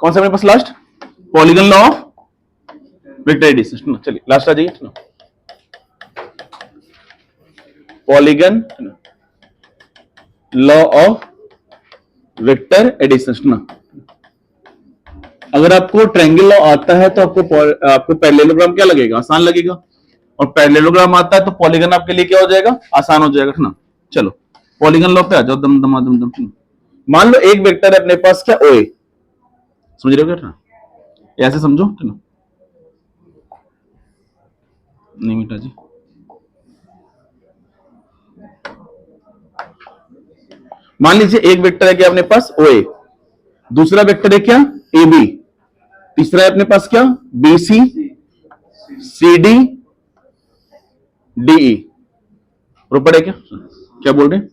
कौन सा मेरे पास last? Polygon law of vector addition. चलिए लास्ट आ जाइए। Polygon law of vector addition. अगर आपको ट्रायंगल लॉ आता है तो आपको पैरेललोग्राम क्या लगेगा? आसान लगेगा। और पैरेललोग्राम आता है तो पॉलीगन आपके लिए क्या हो जाएगा? आसान हो जाएगा ना। चलो पॉलीगन लॉ पे आ जाओ। दम दम दम दम। मान लो एक वेक्टर है अपने पास क्या? OA। समझ रहे हो क्या? ऐसे समझो ना। नहीं बेटा जी, मान लीजिए एक वेक्टर है क्या अपने पास? OA। दूसरा वेक्टर है क्या? AB। तीसरा है अपने पास क्या? BC CD DE। प्रॉपर है क्या? क्या बोल रहे हैं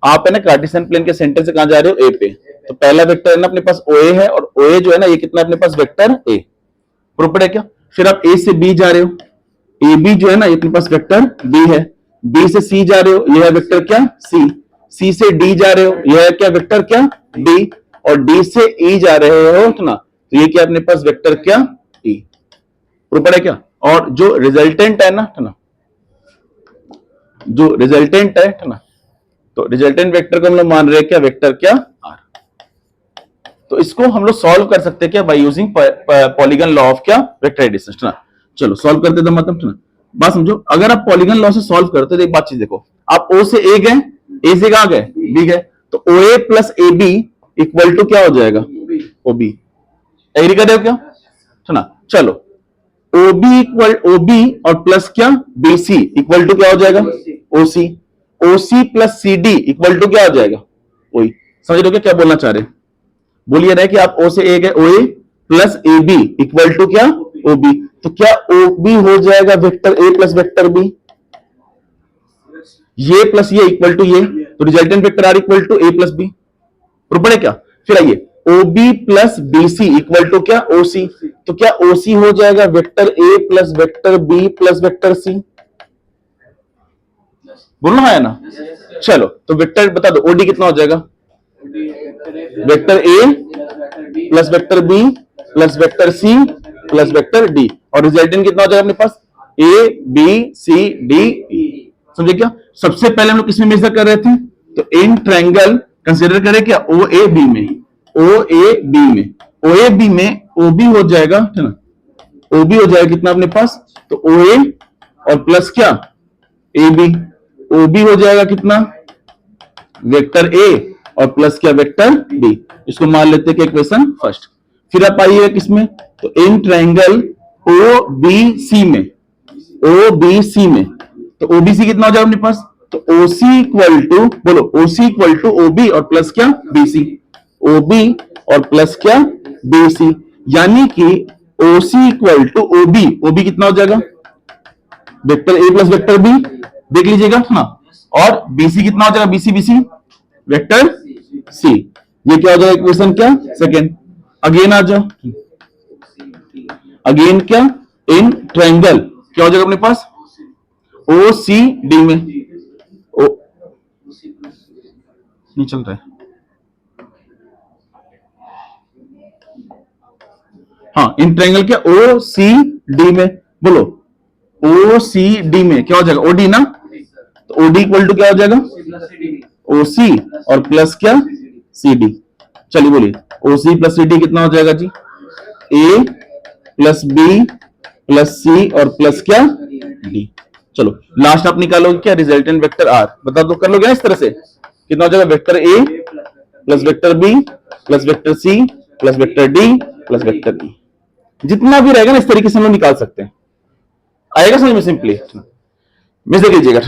आप? है ना कार्टेशियन प्लेन के सेंटर से कहां जा रहे हो? A पे। तो पहला वेक्टर है ना अपने पास OA है, और OA जो है ना ये कितना अपने पास? Vector A। प्रॉपर है क्या? फिर आप A से B जा रहे हो। AB जो है ना ये अपने पास वेक्टर B है। B से C जा रहे हो, यह है वेक्टर क्या? C। C से D जा रहे हो, यह है क्या? वेक्टर क्या? D। और D से E जा रहे हो ना, तो ये क्या अपने पास? वेक्टर क्या? E। प्रॉपर है क्या? और जो रिजल्टेंट है ना, जो रिजल्टेंट है ना, तो रिजल्टेंट वेक्टर को हम लोग मान रहे हैं क्या? वेक्टर क्या? R। तो इसको हम लोग सॉल्व कर सकते हैं क्या? By using polygon law of क्या? Vector addition. चलो सॉल्व करते हैं। मतलब बात समझो, अगर आप पॉलीगन लॉ से सॉल्व करते हो तो एक बात चीज देखो, आप O से A गए, A से कहां गए? B गए, तो OA plus AB equal to क्या हो जाएगा? OB। एग्री कर रहे हो क्या? सुना। चलो OB और प्लस क्या? BC इक्वल टू क्या हो जाएगा? OC। OC plus CD equal to क्या हो जाएगा? OE। समझ रहे हो क्या बोलना चाह रहे हैं? बोलिए रहे कि आप O से A गए, OA plus AB equal to क्या? OB। तो क्या OB हो जाएगा vector A plus vector B? ये प्लस ये इक्वल टू ये, तो resultant vector R equal to A plus B। Proper है क्या? फिर आइए OB plus BC equal to क्या? OC। तो क्या OC हो जाएगा vector A plus vector B plus vector C? बोलना है ना। चलो तो वेक्टर बता दो, OD कितना हो जाएगा? Vector A plus vector B plus vector C plus vector D। और रिजल्टेंट कितना हो जाएगा अपने पास? A B C D E। समझे क्या? सबसे पहले हम लोग किसमें मेजर कर रहे थे? तो इन ट्रायंगल कंसीडर करें क्या? OAB में। OAB में, OAB में OB हो जाएगा है ना, OB हो जाएगा कितना अपने पास? तो OA और प्लस क्या? AB। OB हो जाएगा कितना? वेक्टर A और प्लस क्या? Vector B। इसको मान लेते हैं कि इक्वेशन फर्स्ट। फिर आप आइए किसमें? तो इन ट्रायंगल OBC में, OBC में, तो OBC कितना हो जाएगा अपने पास? तो OC इक्वल टू, बोलो OC इक्वल टू OB और प्लस क्या? BC। OB और प्लस क्या? BC। यानी कि OC equal to OB। OB कितना हो जाएगा? Vector A plus vector B। देख लीजिएगा ना। और BC कितना हो जाएगा? BC vector C। ये क्या हो जाएगा? इक्वेशन क्या? सेकेंड। अगेन आ जाओ, अगेन क्या? इन ट्रायंगल क्या हो जाएगा अपने पास? OCD में, ओ नहीं चल रहा है। हाँ, इन ट्रायंगल क्या? OCD में, बोलो OCD में क्या हो जाएगा? OD ना। तो OD इक्वल टू क्या हो जाएगा? OC और प्लस क्या? CD। चलिए बोलिए OC प्लस CD कितना हो जाएगा जी? A plus B plus C और प्लस क्या? D। चलो लास्ट आप निकालोगे क्या? Resultant vector R। बता दो, कर लोगे ना इस तरह से? कितना हो जाएगा? Vector A plus vector B plus vector C plus vector D plus vector E। जितना भी रहेगा ना इस तरीके से हम लोग निकाल सकते हैं। आएगा समझ में? सिंपली मिस कीजिएगा।